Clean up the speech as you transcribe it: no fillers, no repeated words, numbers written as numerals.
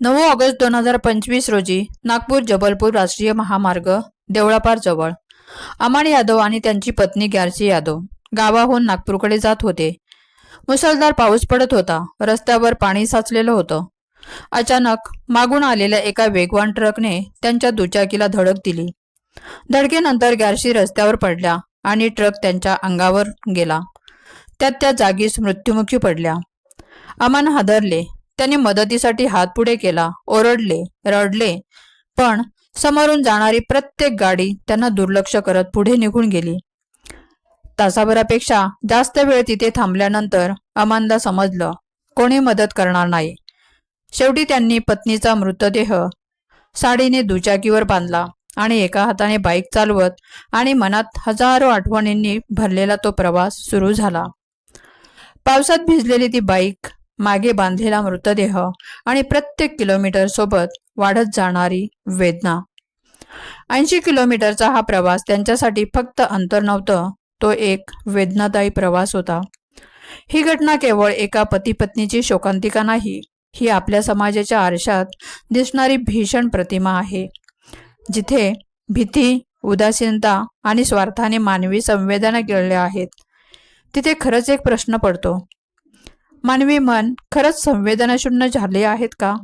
9 August 2025 रोजी नागपूर जबलपूर राष्ट्रीय महामार्ग देवळापार जवळ अमन यादव आणि त्यांची पत्नी ग्यारसी यादव गावाहून नागपूरकडे जात होते. मुसळधार पाऊस पडत होता. रस्त्यावर पाणी साचलेलं होतं. अचानक मागून आलेल्या एका वेगवान ट्रकने त्यांच्या दुचाकीला धडक दिली. धडकेनंतर ग्यारसी रस्त्यावर पडल्या आणि ट्रक त्यांच्या अंगावर गेला. त्यात त्या जागीच मृत्युमुखी पडल्या. अमन हादरले. त्यांनी मदतीसाठी हात पुढे केला, ओरडले, रडले, पण समोरून जाणारी प्रत्येक गाडी त्यांना दुर्लक्ष करत पुढे निघून गेली. तासाभरापेक्षा जास्त वेळ तिथे थांबल्यानंतर अमनला समजलं कोणी मदत करणार नाही. शेवटी त्यांनी पत्नीचा मृतदेह साडीने दुचाकीवर बांधला आणि एका हाताने बाईक चालवत आणि मनात हजारो आठवणींनी भरलेला तो प्रवास सुरू झाला. पावसात भिजलेली ती बाईक, मागे बांधलेला मृतदेह आणि प्रत्येक किलोमीटर सोबत वाढत जाणारी वेदना. 80 किलोमीटरचा हा प्रवास त्यांच्यासाठी फक्त अंतर नव्हतं, तो एक वेदनादायी प्रवास होता. ही घटना केवळ एका पती पत्नीची शोकांतिका नाही, ही आपल्या समाजाच्या आरशात दिसणारी भीषण प्रतिमा आहे, जिथे भीती, उदासीनता आणि स्वार्थाने मानवी संवेदना गिळल्या आहेत. तिथे खरंच एक प्रश्न पडतो, मानवी मन खरंच संवेदनाशून्य झाले आहेत का?